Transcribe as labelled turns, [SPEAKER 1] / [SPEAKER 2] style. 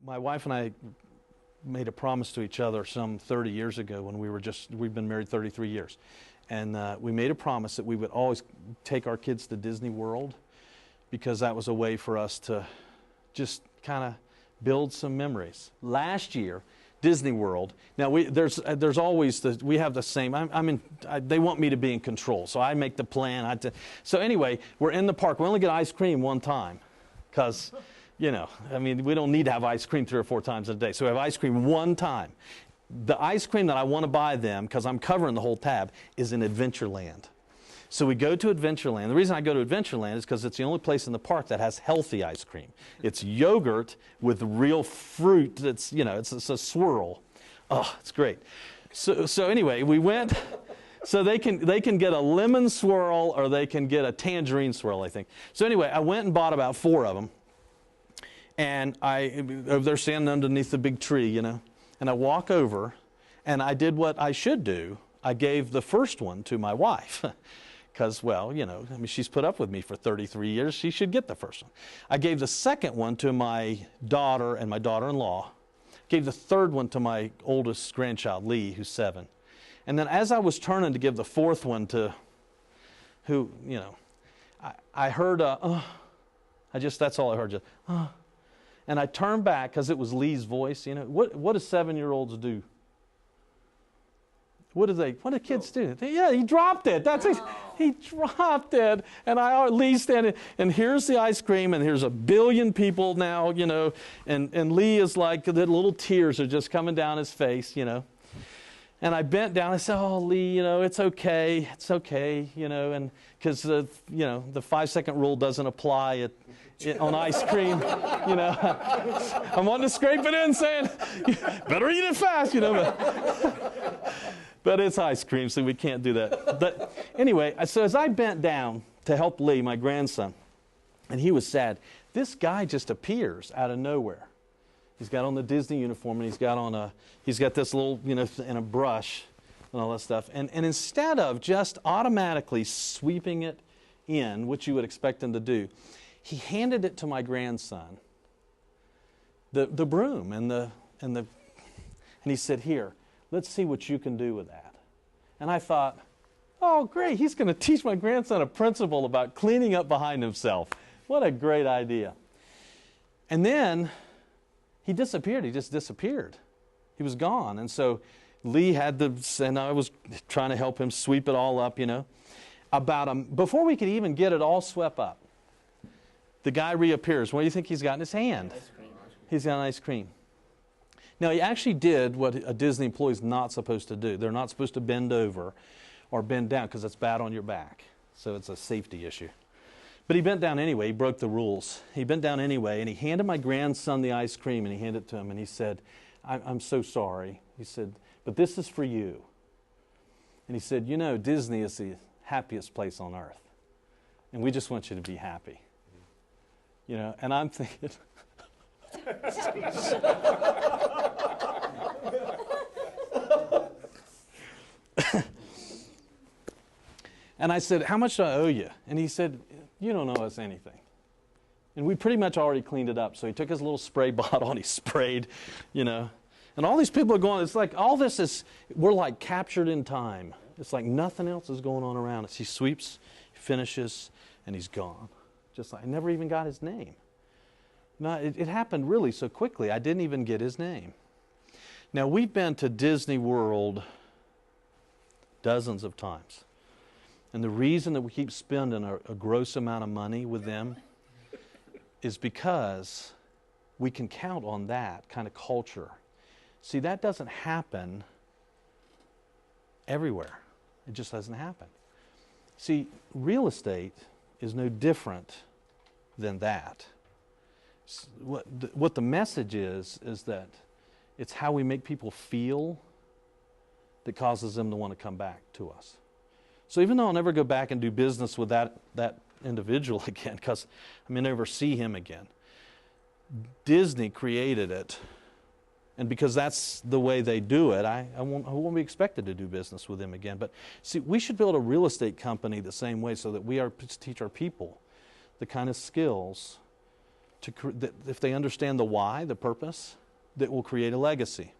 [SPEAKER 1] My wife and I made a promise to each other some 30 years ago when we've been married 33 years. And we made a promise that we would always take our kids to Disney World because that was a way for us to just kind of build some memories. Last year, Disney World. Now there's always we have the same. They want me to be in control, so I make the plan. So anyway, we're in the park. We only get ice cream one time, because we don't need to have ice cream 3 or 4 times a day. So we have ice cream one time. The ice cream that I want to buy them, because I'm covering the whole tab, is in Adventureland. So we go to Adventureland. The reason I go to Adventureland is because it's the only place in the park that has healthy ice cream. It's yogurt with real fruit. It's a swirl. Oh, it's great. So anyway, we went. So they can get a lemon swirl or they can get a tangerine swirl, I think. So anyway, I went and bought about 4 of them. And they're standing underneath the big tree, And I walk over, and I did what I should do. I gave the first one to my wife. Because, she's put up with me for 33 years. She should get the first one. I gave the second one to my daughter and my daughter-in-law. Gave the third one to my oldest grandchild, Lee, who's 7. And then as I was turning to give the fourth one to I heard that's all I heard, And I turned back because it was Lee's voice. What do 7-year-olds do? What do kids do? He dropped it. He dropped it. And Lee's standing, and here's the ice cream, and here's 1 billion people now, and Lee is like, the little tears are just coming down his face, And I bent down, I said, "Oh, Lee, it's okay, and because the 5-second rule doesn't apply on ice cream, I'm wanting to scrape it in, saying, better eat it fast, but it's ice cream, so we can't do that. But anyway, so as I bent down to help Lee, my grandson, and he was sad, this guy just appears out of nowhere. He's got on the Disney uniform, and he's got this little, and a brush and all that stuff. And instead of just automatically sweeping it in, which you would expect him to do, he handed it to my grandson, the broom and he said, "Here, let's see what you can do with that." And I thought, oh, great, he's going to teach my grandson a principle about cleaning up behind himself. What a great idea. And then he disappeared. He just disappeared. He was gone. And so Lee and I was trying to help him sweep it all up, before we could even get it all swept up, the guy reappears. What do you think he's got in his hand?
[SPEAKER 2] Ice cream.
[SPEAKER 1] He's got an ice cream. Now, he actually did what a Disney employee is not supposed to do. They're not supposed to bend over or bend down because it's bad on your back. So it's a safety issue. But he bent down anyway. He broke the rules. He bent down anyway, and he handed my grandson the ice cream, and he handed it to him, and he said, I'm so sorry. He said, but this is for you. And he said, Disney is the happiest place on earth, and we just want you to be happy. And I'm thinking... And I said, "How much do I owe you?" And he said, "You don't owe us anything." And we pretty much already cleaned it up. So he took his little spray bottle and he sprayed, And all these people are going, it's like all this is, we're like captured in time. It's like nothing else is going on around us. He sweeps, he finishes, and he's gone. Just like, I never even got his name. No, it happened really so quickly, I didn't even get his name. Now, we've been to Disney World dozens of times. And the reason that we keep spending a gross amount of money with them is because we can count on that kind of culture. See, that doesn't happen everywhere. It just doesn't happen. See, real estate is no different than that. What the message is that it's how we make people feel that causes them to want to come back to us. So even though I'll never go back and do business with that individual again, because I may never see him again, Disney created it, and because that's the way they do it, I won't be expected to do business with him again. But see, we should build a real estate company the same way so that we teach our people the kind of skills that if they understand the why, the purpose, that will create a legacy.